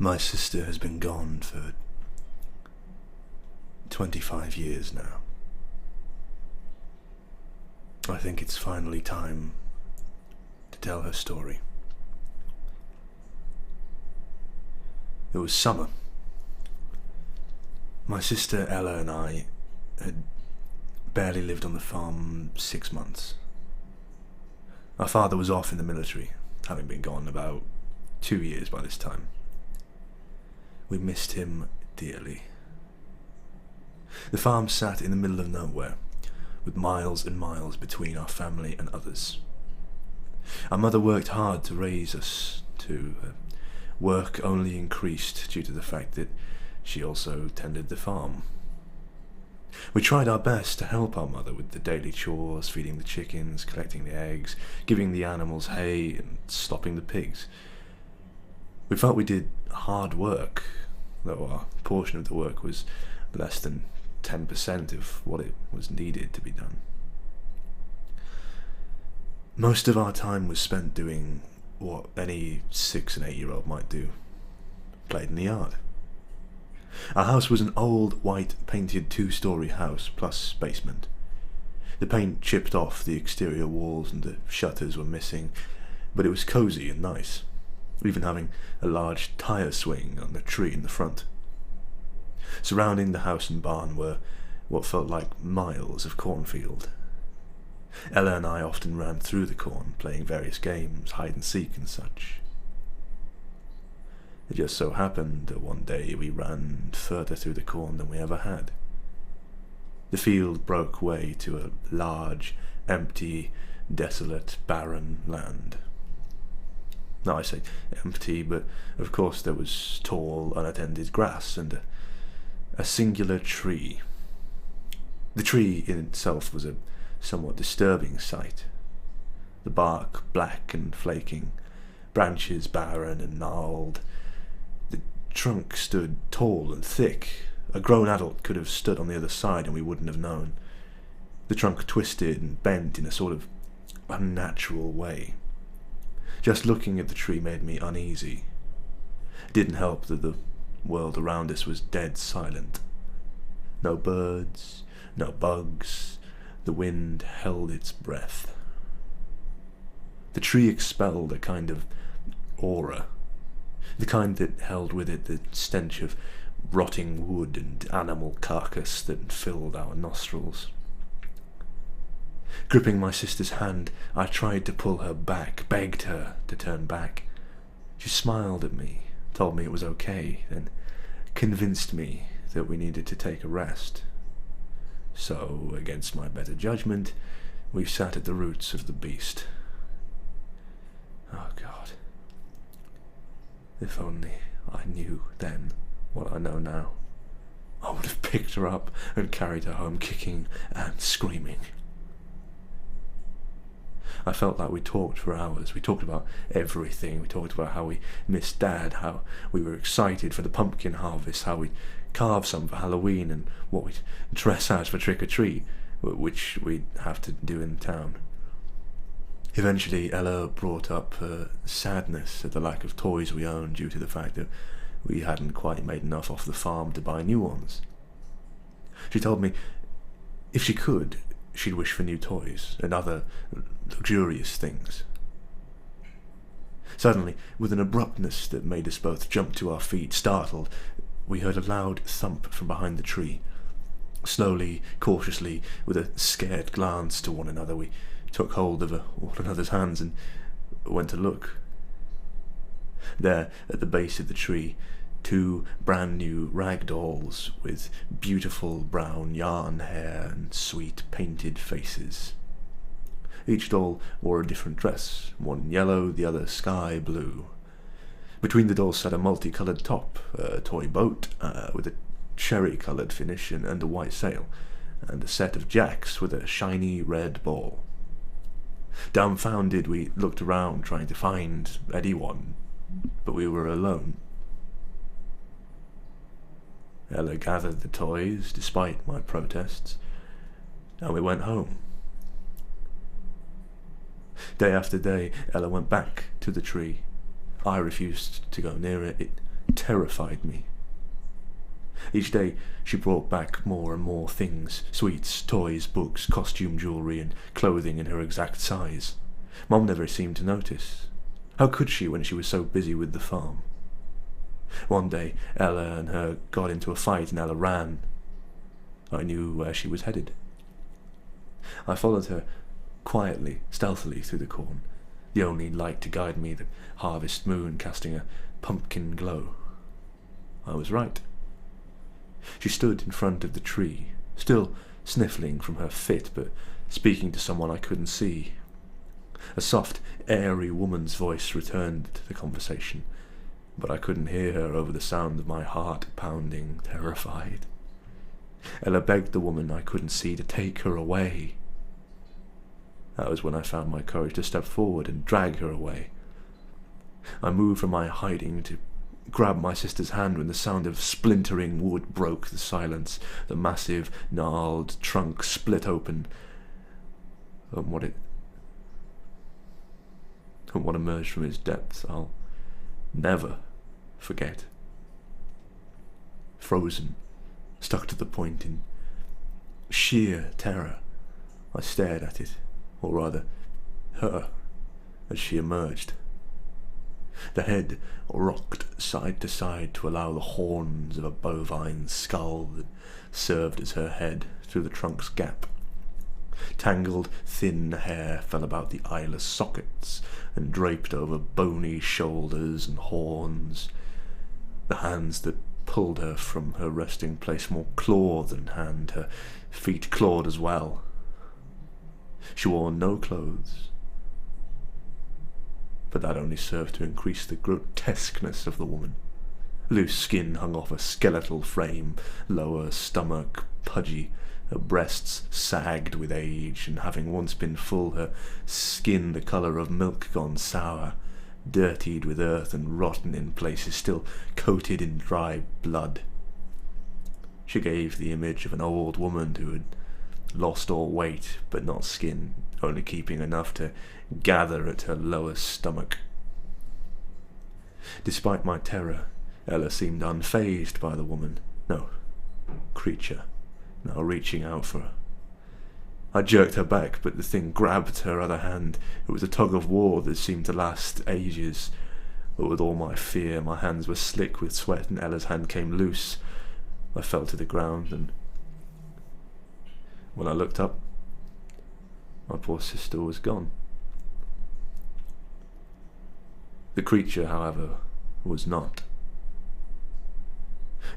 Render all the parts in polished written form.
My sister has been gone for 25 years now. I think it's finally time to tell her story. It was summer. My sister Ella and I had barely lived on the farm 6 months. Our father was off in the military, having been gone about 2 years by this time. We missed him dearly. The farm sat in the middle of nowhere, with miles and miles between our family and others. Our mother worked hard to raise us. Work only increased due to the fact that she also tended the farm. We tried our best to help our mother with the daily chores, feeding the chickens, collecting the eggs, giving the animals hay, and stopping the pigs. We felt we did hard work, though our portion of the work was less than 10% of what it was needed to be done. Most of our time was spent doing what any 6 and 8-year-old might do. Played in the yard. Our house was an old, white, painted 2-story house, plus basement. The paint chipped off the exterior walls and the shutters were missing, but it was cosy and nice, even having a large tire swing on the tree in the front. Surrounding the house and barn were what felt like miles of cornfield. Ella and I often ran through the corn, playing various games, hide and seek and such. It just so happened that one day we ran further through the corn than we ever had. The field broke way to a large, empty, desolate, barren land. Now I say empty, but of course there was tall, unattended grass and a singular tree. The tree in itself was a somewhat disturbing sight. The bark black and flaking, branches barren and gnarled. The trunk stood tall and thick. A grown adult could have stood on the other side and we wouldn't have known. The trunk twisted and bent in a sort of unnatural way. Just looking at the tree made me uneasy. It didn't help that the world around us was dead silent. No birds, no bugs. The wind held its breath. The tree expelled a kind of aura, the kind that held with it the stench of rotting wood and animal carcass that filled our nostrils. Gripping my sister's hand, I tried to pull her back, begged her to turn back. She smiled at me, told me it was okay, then convinced me that we needed to take a rest. So, against my better judgment, we sat at the roots of the beast. Oh God. If only I knew then what I know now, I would have picked her up and carried her home kicking and screaming. I felt like we talked for hours. We talked about everything. We talked about how we missed Dad, how we were excited for the pumpkin harvest, how we carve some for Halloween and what we'd dress as for trick-or-treat, which we'd have to do in town. Eventually Ella brought up her sadness at the lack of toys we owned due to the fact that we hadn't quite made enough off the farm to buy new ones. She told me if she could, she'd wish for new toys and other luxurious things. Suddenly, with an abruptness that made us both jump to our feet, startled, we heard a loud thump from behind the tree. Slowly, cautiously, with a scared glance to one another, we took hold of one another's hands and went to look. There, at the base of the tree, 2 brand new rag dolls with beautiful brown yarn hair and sweet painted faces. Each doll wore a different dress, one yellow, the other sky blue. Between the dolls sat a multicolored top, a toy boat with a cherry-colored finish and a white sail, and a set of jacks with a shiny red ball. Dumbfounded, we looked around trying to find anyone, but we were alone. Ella gathered the toys, despite my protests, and we went home. Day after day, Ella went back to the tree. I refused to go near it. It terrified me. Each day she brought back more and more things, sweets, toys, books, costume jewellery and clothing in her exact size. Mum never seemed to notice. How could she when she was so busy with the farm? One day Ella and her got into a fight and Ella ran. I knew where she was headed. I followed her quietly, stealthily through the corn, the only light to guide me, the harvest moon casting a pumpkin glow. I was right. She stood in front of the tree, still sniffling from her fit, but speaking to someone I couldn't see. A soft, airy woman's voice returned to the conversation, but I couldn't hear her over the sound of my heart pounding, terrified. Ella begged the woman I couldn't see to take her away. That was when I found my courage to step forward and drag her away. I moved from my hiding to grab my sister's hand when the sound of splintering wood broke the silence. The massive, gnarled trunk split open, and what emerged from its depths I'll never forget. Frozen, stuck to the point in sheer terror, I stared at it, or rather, her, as she emerged. The head rocked side to side to allow the horns of a bovine skull that served as her head through the trunk's gap. Tangled, thin hair fell about the eyeless sockets and draped over bony shoulders and horns. The hands that pulled her from her resting place more clawed than hand, her feet clawed as well. She wore no clothes, but that only served to increase the grotesqueness of the woman. Loose skin hung off a skeletal frame, lower stomach pudgy, her breasts sagged with age, and having once been full, her skin the colour of milk gone sour, dirtied with earth and rotten in places, still coated in dry blood. She gave the image of an old woman who had lost all weight, but not skin, only keeping enough to gather at her lower stomach. Despite my terror, Ella seemed unfazed by the woman, no, creature, now reaching out for her. I jerked her back, but the thing grabbed her other hand. It was a tug of war that seemed to last ages, but with all my fear, my hands were slick with sweat and Ella's hand came loose. I fell to the ground, and when I looked up, my poor sister was gone. The creature, however, was not.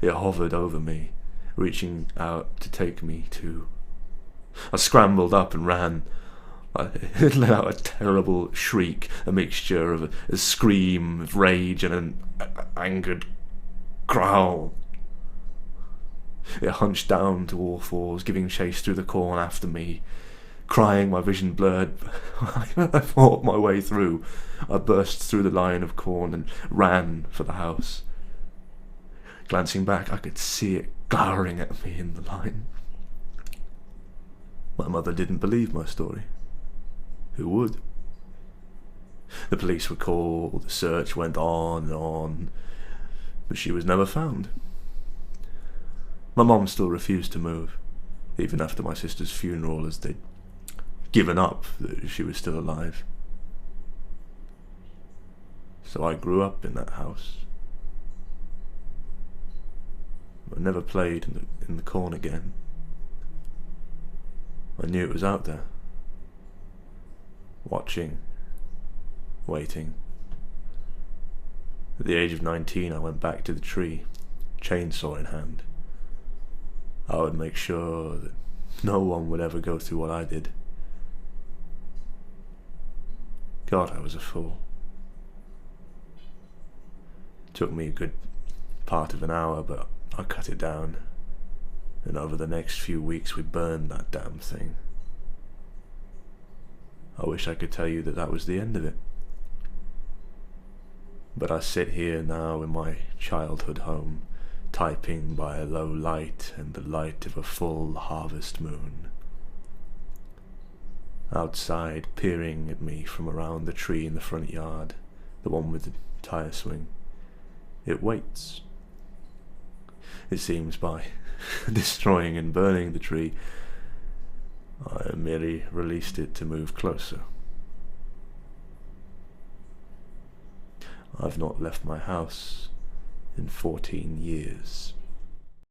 It hovered over me, reaching out to take me too. I scrambled up and ran. I let out a terrible shriek, a mixture of a scream of rage and an angered growl. It hunched down to all fours, giving chase through the corn after me. Crying, my vision blurred, I fought my way through. I burst through the line of corn and ran for the house. Glancing back, I could see it glowering at me in the line. My mother didn't believe my story. Who would? The police were called, the search went on and on, but she was never found. My mom still refused to move, even after my sister's funeral, as they'd given up that she was still alive. So I grew up in that house. I never played in the corn again. I knew it was out there, watching, waiting. At the age of 19, I went back to the tree, chainsaw in hand. I would make sure that no one would ever go through what I did. God, I was a fool. It took me a good part of an hour, but I cut it down. And over the next few weeks we burned that damn thing. I wish I could tell you that that was the end of it. But I sit here now in my childhood home, typing by a low light and the light of a full harvest moon. Outside, peering at me from around the tree in the front yard, the one with the tire swing, It waits. It seems by destroying and burning the tree, I merely released it to move closer. I've not left my house in 14 years.